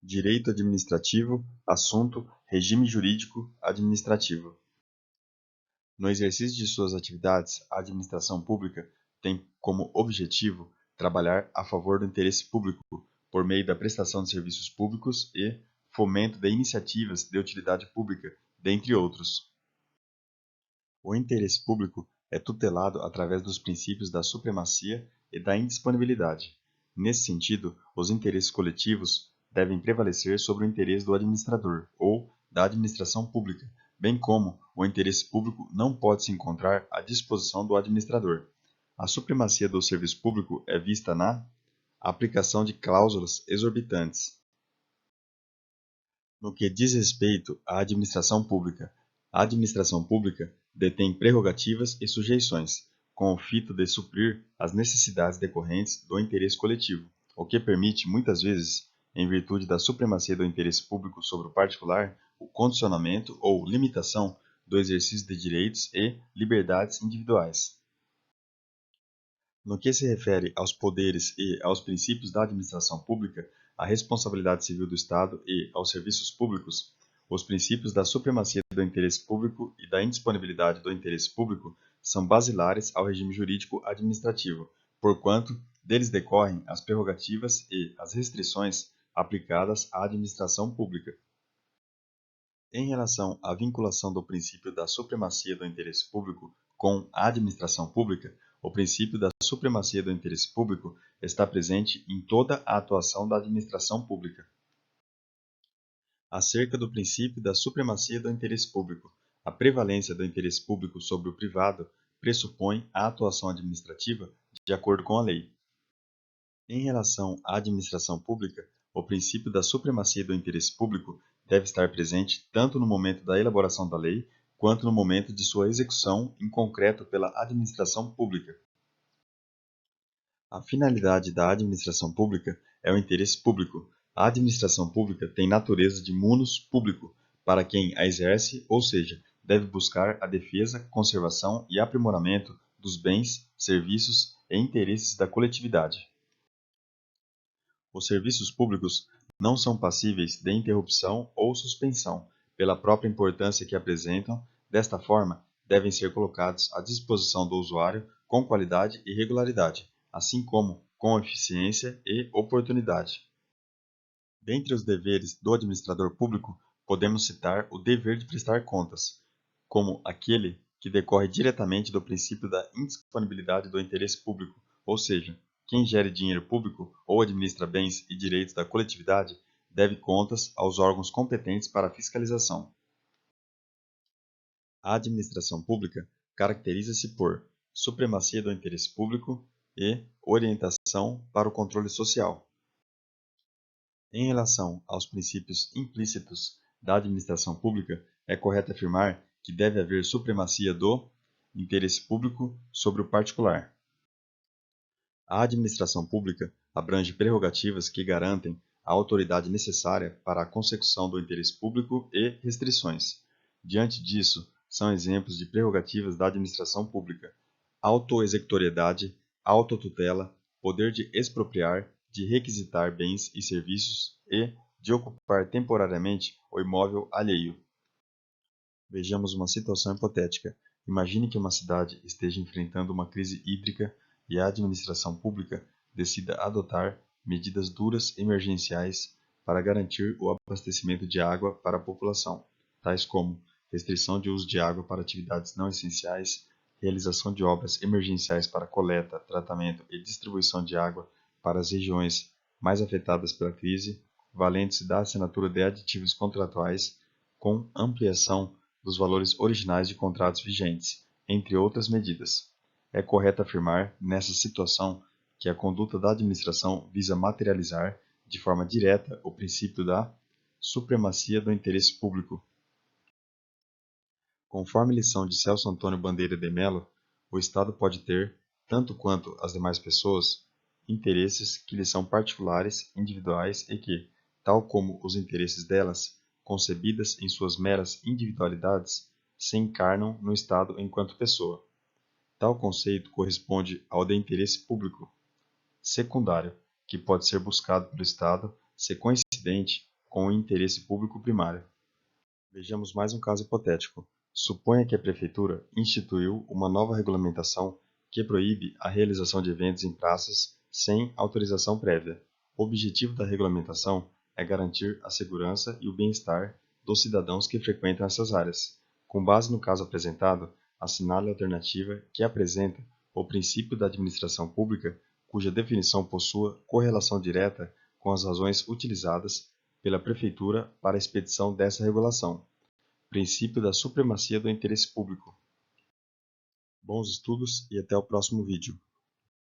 Direito administrativo, assunto, regime jurídico administrativo. No exercício de suas atividades, a administração pública tem como objetivo trabalhar a favor do interesse público por meio da prestação de serviços públicos e fomento de iniciativas de utilidade pública, dentre outros. O interesse público é tutelado através dos princípios da supremacia e da indisponibilidade. Nesse sentido, os interesses coletivos devem prevalecer sobre o interesse do administrador ou da administração pública, bem como o interesse público não pode se encontrar à disposição do administrador. A supremacia do serviço público é vista na aplicação de cláusulas exorbitantes. No que diz respeito à administração pública, a administração pública detém prerrogativas e sujeições, com o fito de suprir as necessidades decorrentes do interesse coletivo, o que permite, muitas vezes, em virtude da supremacia do interesse público sobre o particular, o condicionamento ou limitação do exercício de direitos e liberdades individuais. No que se refere aos poderes e aos princípios da administração pública, à responsabilidade civil do Estado e aos serviços públicos, os princípios da supremacia do interesse público e da indisponibilidade do interesse público são basilares ao regime jurídico administrativo, porquanto deles decorrem as prerrogativas e as restrições aplicadas à administração pública. Em relação à vinculação do princípio da supremacia do interesse público com a administração pública, o princípio da supremacia do interesse público está presente em toda a atuação da administração pública. Acerca do princípio da supremacia do interesse público, a prevalência do interesse público sobre o privado pressupõe a atuação administrativa de acordo com a lei. Em relação à administração pública, o princípio da supremacia do interesse público deve estar presente tanto no momento da elaboração da lei, quanto no momento de sua execução em concreto pela administração pública. A finalidade da administração pública é o interesse público. A administração pública tem natureza de munus público, para quem a exerce, ou seja, deve buscar a defesa, conservação e aprimoramento dos bens, serviços e interesses da coletividade. Os serviços públicos não são passíveis de interrupção ou suspensão, pela própria importância que apresentam. Desta forma, devem ser colocados à disposição do usuário com qualidade e regularidade, assim como com eficiência e oportunidade. Dentre os deveres do administrador público, podemos citar o dever de prestar contas, como aquele que decorre diretamente do princípio da indisponibilidade do interesse público, ou seja, quem gere dinheiro público ou administra bens e direitos da coletividade deve contas aos órgãos competentes para a fiscalização. A administração pública caracteriza-se por supremacia do interesse público e orientação para o controle social. Em relação aos princípios implícitos da administração pública, é correto afirmar que deve haver supremacia do interesse público sobre o particular. A administração pública abrange prerrogativas que garantem a autoridade necessária para a consecução do interesse público e restrições. Diante disso, são exemplos de prerrogativas da administração pública: autoexecutoriedade, autotutela, poder de expropriar, de requisitar bens e serviços e de ocupar temporariamente o imóvel alheio. Vejamos uma situação hipotética. Imagine que uma cidade esteja enfrentando uma crise hídrica e a administração pública decida adotar medidas duras emergenciais para garantir o abastecimento de água para a população, tais como restrição de uso de água para atividades não essenciais, realização de obras emergenciais para coleta, tratamento e distribuição de água para as regiões mais afetadas pela crise, valendo-se da assinatura de aditivos contratuais com ampliação dos valores originais de contratos vigentes, entre outras medidas. É correto afirmar, nessa situação, que a conduta da administração visa materializar, de forma direta, o princípio da supremacia do interesse público. Conforme lição de Celso Antônio Bandeira de Mello, o Estado pode ter, tanto quanto as demais pessoas, interesses que lhe são particulares, individuais e que, tal como os interesses delas, concebidas em suas meras individualidades, se encarnam no Estado enquanto pessoa. Tal conceito corresponde ao de interesse público secundário, que pode ser buscado pelo Estado se coincidente com o interesse público primário. Vejamos mais um caso hipotético. Suponha que a Prefeitura instituiu uma nova regulamentação que proíbe a realização de eventos em praças sem autorização prévia. O objetivo da regulamentação é garantir a segurança e o bem-estar dos cidadãos que frequentam essas áreas. Com base no caso apresentado, assinale a alternativa que apresenta o princípio da administração pública, cuja definição possua correlação direta com as razões utilizadas pela Prefeitura para a expedição dessa regulação. Princípio da supremacia do interesse público. Bons estudos e até o próximo vídeo.